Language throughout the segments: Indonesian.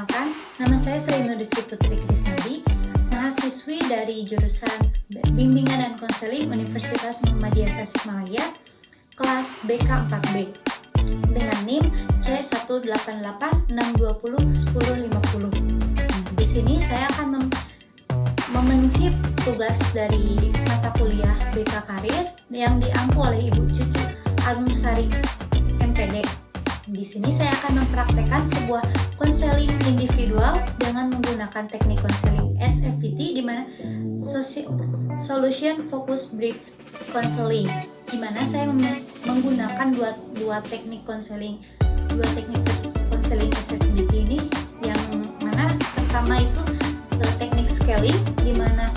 Perkenalkan, nama saya Sri Nurdisri Putri Krisnadi, mahasiswi dari jurusan Bimbingan dan Konseling Universitas Muhammadiyah Tasikmalaya, kelas BK 4B, dengan NIM C18862011050. Di sini saya akan memenuhi tugas dari mata kuliah BK Karir yang diampu oleh Ibu Cucu Agung Sari MPD. Di sini saya akan mempraktekkan sebuah konseling individual dengan menggunakan teknik konseling SFPT, di mana Solution Focus Brief Counseling, di mana saya menggunakan dua teknik konseling SFPT ini, yang mana pertama itu teknik scaling, di mana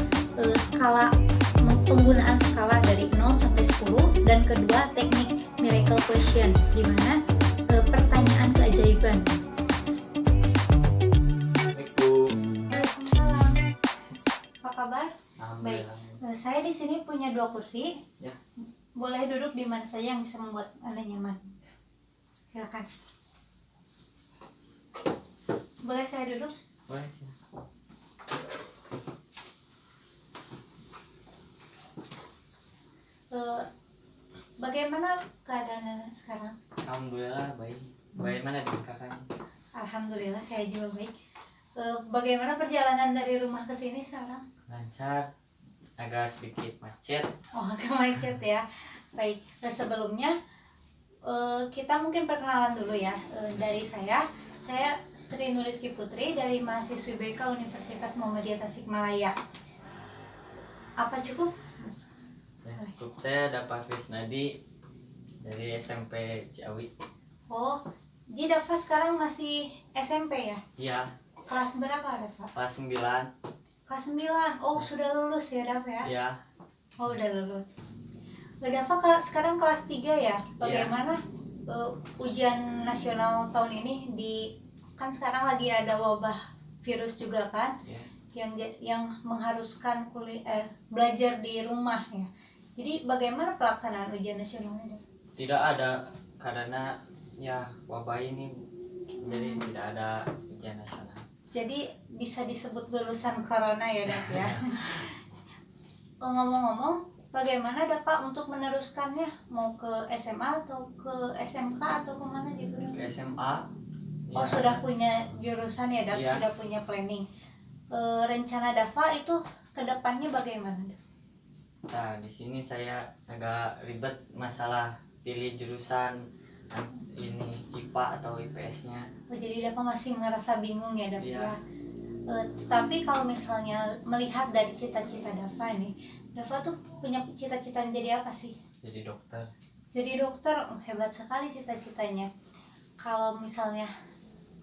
penggunaan skala dari 0 sampai 10, dan kedua teknik miracle question, di mana pertanyaan keajaiban. Waalaikumsalam. Apa kabar? Baik. Saya di sini punya 2 kursi. Ya. Boleh duduk di mana saja yang bisa membuat Anda nyaman. Silakan. Boleh saya duduk? Boleh. Bagaimana keadaan Anda sekarang? Alhamdulillah baik. Bagaimana dengan kakaknya? Alhamdulillah saya juga baik. Bagaimana perjalanan dari rumah ke sini sekarang? Lancar, agak sedikit macet. Oh, agak macet ya. Baik, sebelumnya kita mungkin perkenalan dulu ya. Dari saya Sri Nurdisri Putri dari mahasiswi BK Universitas Muhammadiyah Tasikmalaya. Apa cukup? Ya, cukup. Saya dapat Krisnadi dari SMP Ciawi. Oh, jadi Dafa sekarang masih SMP ya? Iya. Kelas berapa Dafa? Kelas 9. Kelas 9. Oh, sudah lulus ya Dafa ya? Iya. Oh, udah lulus. Dafa sekarang kelas 3 ya? Bagaimana ujian nasional tahun ini kan sekarang lagi ada wabah virus juga kan? Ya. Yang mengharuskan belajar di rumah ya. Jadi bagaimana pelaksanaan ujian nasionalnya? Tidak ada, karena ya wabah ini, jadi tidak ada ujian nasional. Jadi bisa disebut lulusan corona ya Dap ya. Ngomong-ngomong, bagaimana Dapat untuk meneruskannya? Mau ke SMA atau ke SMK atau kemana gitu? Ke SMA. Oh ya. Sudah punya jurusan ya Dap, ya. Sudah punya planning. Rencana Dafa itu kedepannya bagaimana? Nah, di sini saya agak ribet masalah pilih jurusan ini, IPA atau IPS-nya. Oh, jadi Dafa masih merasa bingung ya Dafa ya. Tapi kalau misalnya melihat dari cita-cita Dafa nih, Dafa tuh punya cita-cita jadi apa sih? Jadi dokter. Jadi dokter, hebat sekali cita-citanya. Kalau misalnya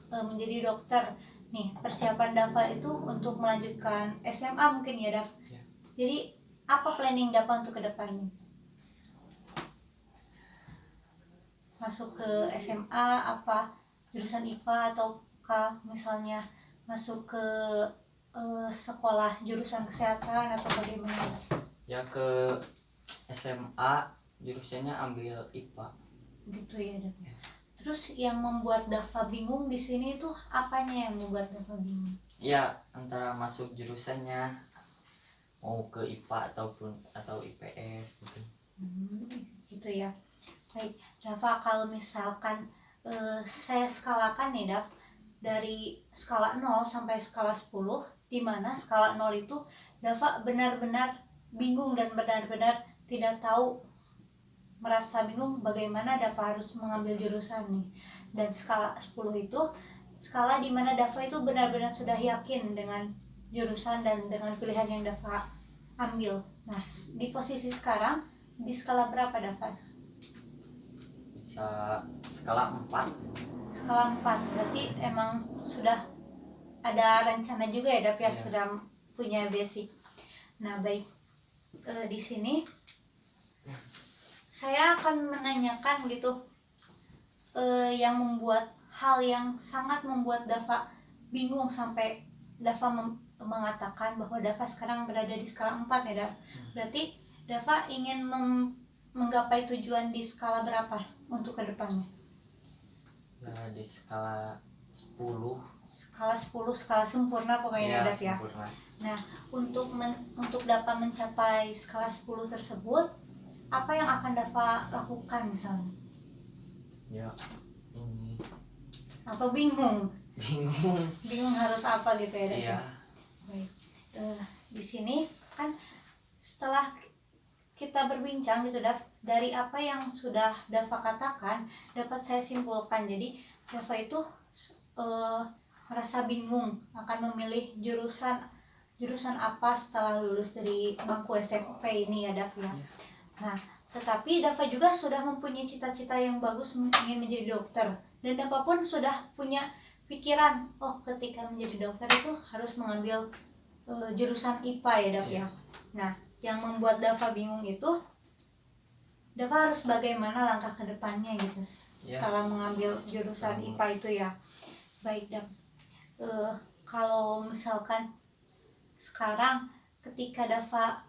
menjadi dokter, nih persiapan Dafa itu untuk melanjutkan SMA mungkin ya Daf. Ya. Jadi apa planning Dafa untuk kedepannya? Masuk ke SMA apa jurusan IPA, ataukah misalnya masuk ke sekolah jurusan kesehatan atau bagaimana? Ya, ke SMA jurusannya ambil IPA. Gitu ya Daf. Ya. Terus yang membuat Dafa bingung di sini itu apanya yang membuat Dafa bingung? Ya, antara masuk jurusannya, mau ke IPA atau IPS gitu. Gitu ya. Baik, Dafa, kalau misalkan saya skalakan nih Daf, dari skala 0 sampai skala 10, di mana skala 0 itu Dafa benar-benar bingung dan benar-benar tidak tahu, merasa bingung bagaimana Dafa harus mengambil jurusan nih. Dan skala 10 itu skala di mana Dafa itu benar-benar sudah yakin dengan jurusan dan dengan pilihan yang Dafa ambil. Nah, di posisi sekarang di skala berapa Dafa? Bisa skala 4. Skala 4. Berarti emang sudah ada rencana juga ya Dafa, sudah punya basic. Nah, baik, di sini saya akan menanyakan gitu yang membuat hal yang sangat membuat Dafa bingung sampai Dafa mengatakan bahwa Dafa sekarang berada di skala 4 ya Dafa. Berarti Dafa ingin menggapai tujuan di skala berapa untuk kedepannya? Ya, di skala 10 skala 10 skala sempurna pokoknya Daf ya. Sempurna. Nah, untuk dapat mencapai skala 10 tersebut, apa yang akan dapat lakukan misalnya? Ya, ini Atau bingung bingung. harus apa gitu ya Daf Iya. ya. Baik. Di sini kan setelah kita berbincang gitu Daf, dari apa yang sudah Dava katakan dapat saya simpulkan, jadi Dava itu merasa bingung akan memilih jurusan apa setelah lulus dari bangku SMP ini ya Dava ya. Nah, tetapi Dava juga sudah mempunyai cita-cita yang bagus, ingin menjadi dokter, dan Dava pun sudah punya pikiran, oh ketika menjadi dokter itu harus mengambil jurusan IPA ya Dava ya. Nah, yang membuat Dava bingung itu Dava harus bagaimana langkah ke depannya gitu setelah mengambil jurusan IPA itu ya. Baik Dav, kalau misalkan sekarang ketika Dava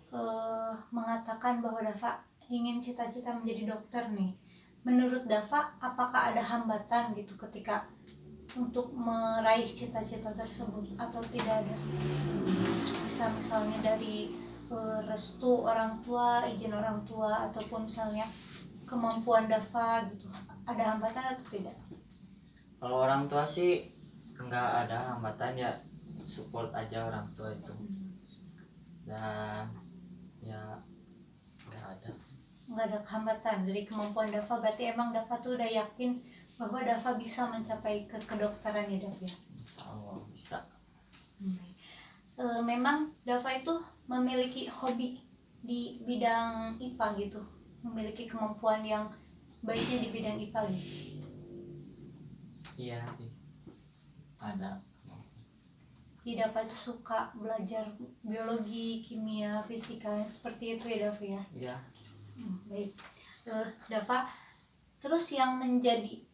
mengatakan bahwa Dava ingin cita-cita menjadi dokter nih, menurut Dava apakah ada hambatan gitu ketika untuk meraih cita-cita tersebut atau tidak ada? Bisa misalnya dari restu orang tua, izin orang tua, ataupun misalnya kemampuan Dava gitu, ada hambatan atau tidak? Kalau orang tua sih nggak ada hambatan ya, support aja orang tua itu. Dan ya nggak ada hambatan dari kemampuan Dava, berarti emang Dava tuh udah yakin bahwa Dava bisa mencapai ke kedokteran ya Dava ya? Insya Allah bisa. Memang Dava itu memiliki hobi di bidang IPA gitu, memiliki kemampuan yang baiknya di bidang IPA gitu. Iya, ada. Di Dava itu suka belajar biologi, kimia, fisika, seperti itu ya Dava ya? Iya. Baik. Dava, terus yang menjadi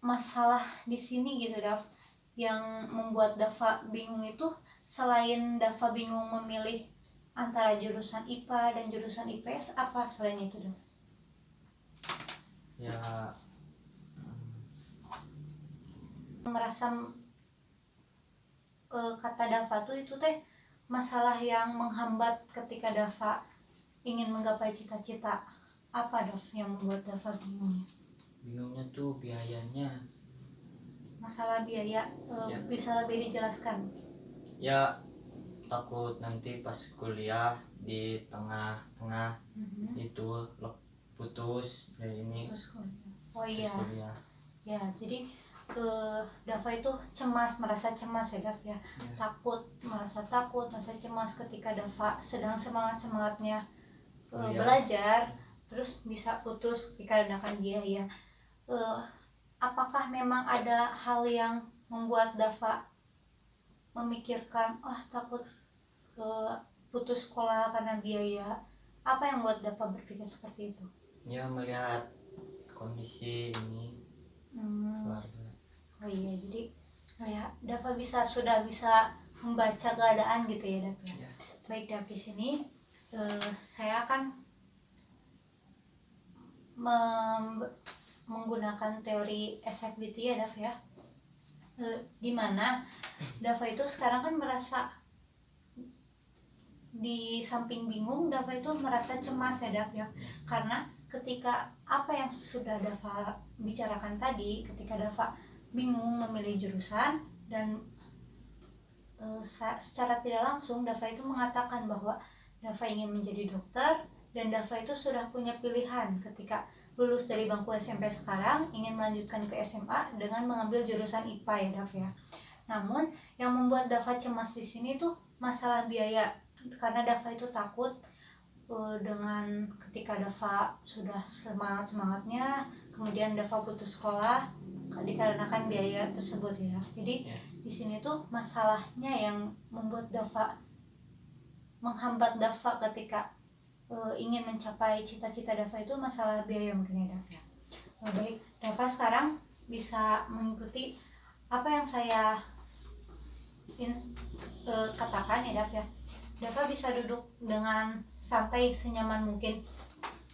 masalah di sini gitu Dav, yang membuat Dava bingung itu, selain Dava bingung memilih antara jurusan IPA dan jurusan IPS, apa selain itu Dav? Ya, merasa kata Dava tuh itu teh masalah yang menghambat ketika Dava ingin menggapai cita-cita. Apa Dav yang membuat Dava bingungnya? Bingungnya tuh biayanya. Masalah biaya, Ya. bisa lebih dijelaskan? Ya, takut nanti pas kuliah di tengah-tengah itu putus dari ini. Putus kuliah. Oh iya. Kuliah. Ya, jadi Dava itu merasa cemas ya Dav ya. Merasa takut, merasa cemas ketika Dava sedang semangatnya belajar, terus bisa putus dikarenakan biaya. Apakah memang ada hal yang membuat Dava memikirkan takut putus sekolah karena biaya? Apa yang membuat Dava berpikir seperti itu? Ya, melihat kondisi ini keluarga. Oh iya, jadi ya Dava sudah bisa membaca keadaan gitu ya Dava ya. Baik Dava, di sini saya akan menggunakan teori SFBT ya Dava ya, dimana Dava itu sekarang kan merasa di samping bingung, Dava itu merasa cemas ya Dava ya, karena ketika apa yang sudah Dava bicarakan tadi, ketika Dava bingung memilih jurusan dan secara tidak langsung Dava itu mengatakan bahwa Dava ingin menjadi dokter, dan Dava itu sudah punya pilihan ketika lulus dari bangku SMP sekarang ingin melanjutkan ke SMA dengan mengambil jurusan IPA ya Dava ya. Namun yang membuat Dava cemas di sini tuh masalah biaya, karena Dava itu takut dengan ketika Dava sudah semangatnya kemudian Dava putus sekolah dikarenakan biaya tersebut ya. Jadi di sini tuh masalahnya yang membuat Dava, menghambat Dava ketika ingin mencapai cita-cita Dava itu masalah biaya mungkin ya Dava ya. Baik, Dava sekarang bisa mengikuti apa yang saya katakan ya Dava ya. Dava bisa duduk dengan santai senyaman mungkin.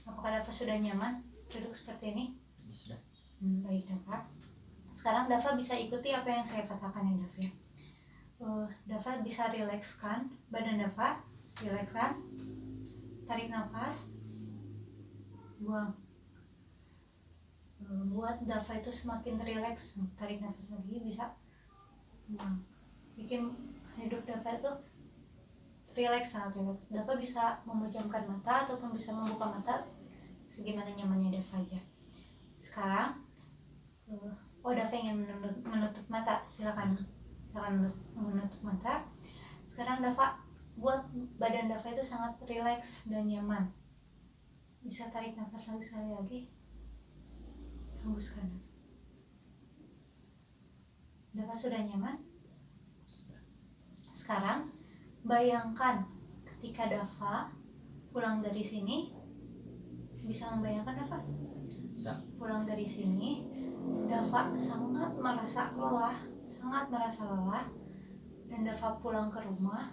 Apakah Dava sudah nyaman duduk seperti ini? Sudah. Baik Dava. Sekarang Dava bisa ikuti apa yang saya katakan ya Dava ya. Dava bisa rilekskan badan Dava, rilekskan, tarik nafas, buang. Buat Dava itu semakin rileks, tarik nafas lagi, bisa buang. Bikin hidup Dava itu rileks, sangat rileks. Dava bisa memejamkan mata ataupun bisa membuka mata segimana nyamannya Dava aja. Sekarang Dava ingin menutup mata, silakan menutup mata. Sekarang Dava buat badan Dava itu sangat rileks dan nyaman. Bisa tarik nafas lagi sekali lagi, hembuskan. Dava sudah nyaman. Sekarang bayangkan ketika Dava pulang dari sini, bisa membayangkan Dava? Pulang dari sini, Dava sangat merasa lelah, dan Dava pulang ke rumah,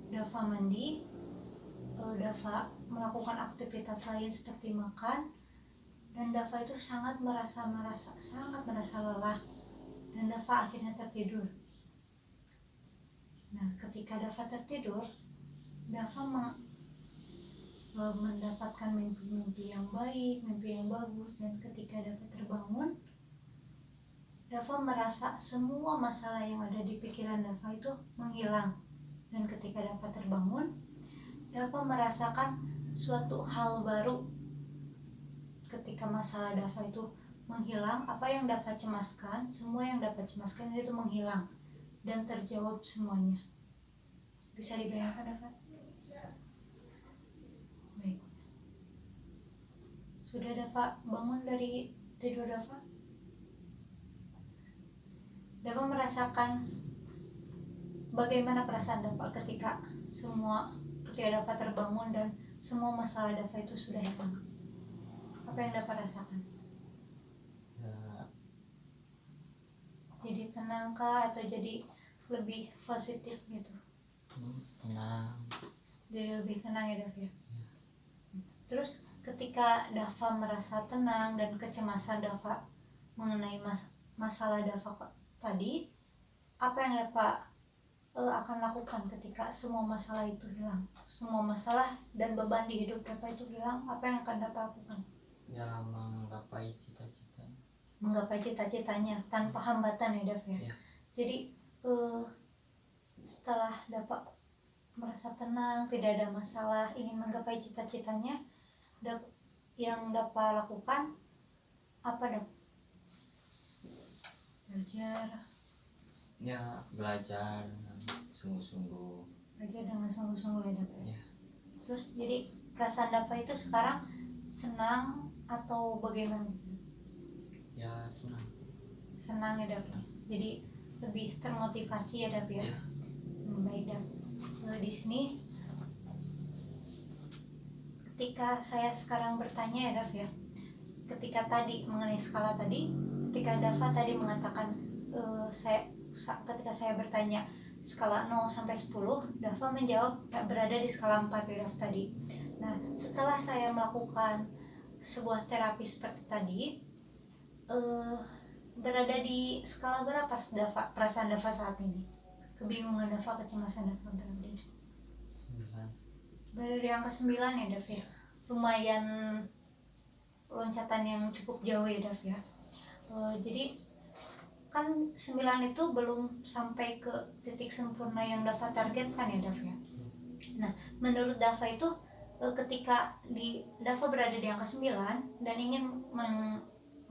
Dava mandi, Dava melakukan aktivitas lain seperti makan, dan Dava itu sangat merasa lelah, dan Dava akhirnya tertidur. Nah, ketika Dava tertidur, Dava mendapatkan mimpi-mimpi yang baik, mimpi yang bagus, dan ketika Dava terbangun, Dava merasa semua masalah yang ada di pikiran Dava itu menghilang. Dan ketika Dava terbangun, Dava merasakan suatu hal baru. Ketika masalah Dava itu menghilang, apa yang Dava cemaskan, semua yang Dava cemaskan itu menghilang dan terjawab semuanya. Bisa dibayangkan Dava? Baik. Sudah Dava bangun dari tidur Dava? Dava merasakan bagaimana perasaan Dava ketika Dava terbangun dan semua masalah Dava itu sudah hilang. Apa yang Dava rasakan? Ya, jadi tenang kah atau jadi lebih positif gitu? tenang. Jadi lebih tenang ya Dava ya? Terus ketika Dava merasa tenang dan kecemasan Dava mengenai masalah Dava tadi, apa yang Dava akan lakukan ketika semua masalah itu hilang? Semua masalah dan beban di hidup Dava itu hilang, apa yang akan Dava lakukan? Ya, menggapai cita-cita. Menggapai cita-citanya tanpa hambatan ya Dava ya? Ya. Jadi setelah Dava merasa tenang, tidak ada masalah, ingin menggapai cita-citanya, yang Dava lakukan apa Dava? Belajar dengan sungguh-sungguh. Belajar dengan sungguh-sungguh ya Dava. Ya. Terus jadi perasaan Dava itu sekarang senang atau bagaimana gitu? Ya, senang. Senang ya Dava. Jadi lebih termotivasi ya Dava ya. Ya. Baik Dava. Di sini ketika saya sekarang bertanya ya Dava ya, ketika tadi mengenai skala tadi, ketika Dava tadi mengatakan ketika saya bertanya skala 0 sampai 10, Dava menjawab berada di skala 4 ya Dava tadi. Nah, setelah saya melakukan sebuah terapi seperti tadi, berada di skala berapa Dava, perasaan Dava saat ini? Kebingungan Dava, kecemasan Dava berada di 9. Berada di angka 9 ya Dava ya. Lumayan loncatan yang cukup jauh ya Dava ya. Jadi kan 9 itu belum sampai ke titik sempurna yang Dava targetkan ya Dava ya. Nah, menurut Dava itu ketika Dava berada di angka 9 dan ingin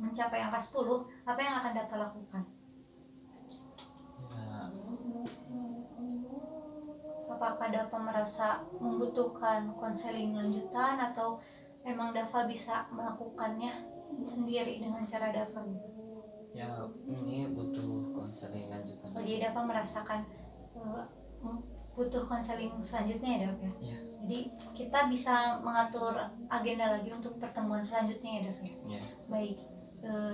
mencapai angka 10, apa yang akan Dava lakukan? Ya, Apakah Dava merasa membutuhkan konseling lanjutan atau emang Dava bisa melakukannya sendiri dengan cara Dava gitu? ya, ini butuh konseling lanjutan. Jadi Dava merasakan butuh konseling selanjutnya ya Dava ya? Ya. Jadi kita bisa mengatur agenda lagi untuk pertemuan selanjutnya ya Dava ya? Ya. Baik,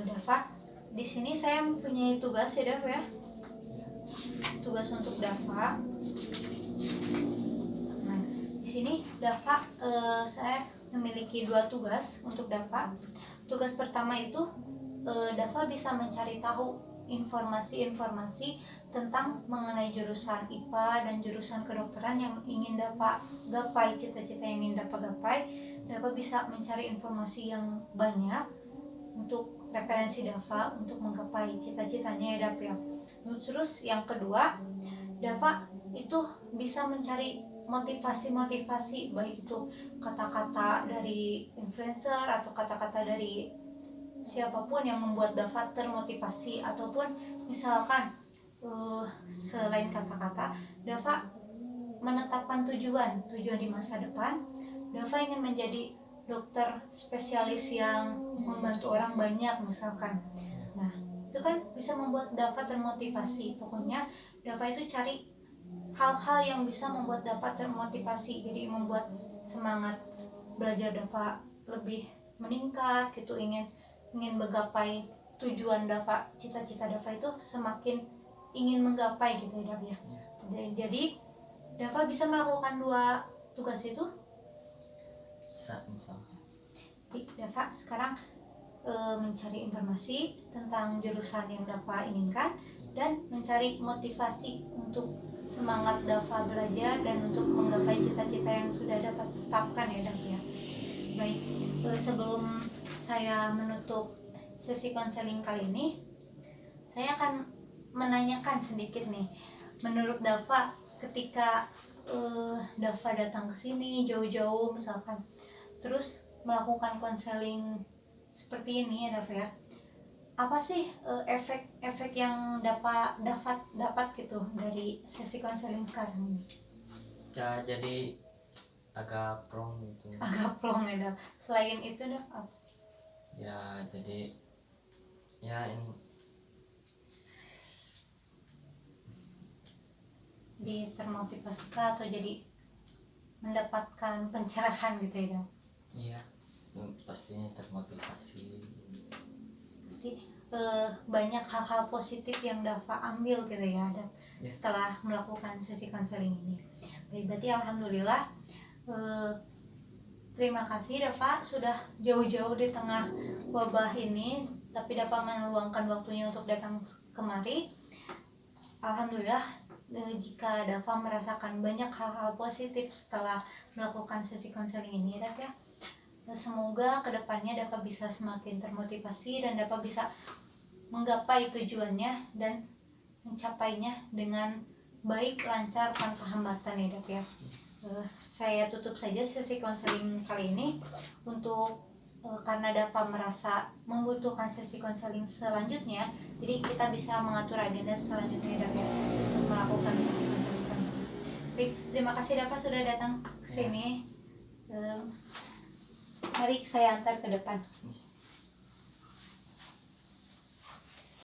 Dava, di sini saya mempunyai tugas ya Dava ya? Tugas untuk Dava. Nah, di sini Dava, saya memiliki 2 tugas untuk Dava. Tugas pertama itu Dava bisa mencari tahu informasi-informasi tentang mengenai jurusan IPA dan jurusan kedokteran yang ingin dapat gapai, cita-cita yang ingin dapat gapai. Dapat bisa mencari informasi yang banyak untuk referensi Dava untuk menggapai cita-citanya ya Dav ya. Terus yang kedua, Dava itu bisa mencari motivasi-motivasi, baik itu kata-kata dari influencer atau kata-kata dari siapapun yang membuat Dava termotivasi, ataupun misalkan selain kata-kata, Dava menetapkan tujuan di masa depan. Dava ingin menjadi dokter spesialis yang membantu orang banyak misalkan. Nah, itu kan bisa membuat Dava termotivasi. Pokoknya Dava itu cari hal-hal yang bisa membuat Dava termotivasi, jadi membuat semangat belajar Dava lebih meningkat gitu, ingin menggapai tujuan Dava, cita-cita Dava itu semakin ingin menggapai gitu ya Dava ya. Jadi Dava bisa melakukan 2 tugas itu. Jadi Dava sekarang mencari informasi tentang jurusan yang Dava inginkan dan mencari motivasi untuk semangat Dava belajar dan untuk menggapai cita-cita yang sudah dapat tetapkan ya Dava ya. Baik, sebelum saya menutup sesi konseling kali ini, saya akan menanyakan sedikit nih. Menurut Dava, ketika Dava datang ke sini jauh-jauh misalkan, terus melakukan konseling seperti ini ya Dava ya, apa sih efek yang dapat gitu dari sesi konseling sekarang ini? Ya jadi agak plong gitu. Agak plong ya Dava. Selain itu Dava, Ya jadi ya ini di termotivasi kah, atau jadi mendapatkan pencerahan gitu ya Dava? iya pastinya termotivasi. Jadi banyak hal-hal positif yang Dava ambil gitu ya Dava, setelah melakukan sesi konseling ini. Baik, berarti alhamdulillah. Terima kasih Dava sudah jauh-jauh di tengah wabah ini, tapi Dava meluangkan waktunya untuk datang kemari. Alhamdulillah, jika Dava merasakan banyak hal-hal positif setelah melakukan sesi konseling ini Dava ya. Semoga kedepannya Dava bisa semakin termotivasi dan Dava bisa menggapai tujuannya dan mencapainya dengan baik, lancar, tanpa hambatan ya Dava ya. Saya tutup saja sesi konseling kali ini untuk karena Dava merasa membutuhkan sesi konseling selanjutnya, jadi kita bisa mengatur agenda selanjutnya Dava ya, untuk melakukan sesi konseling selanjutnya. Baik, terima kasih Dava sudah datang ke sini. Mari saya antar ke depan.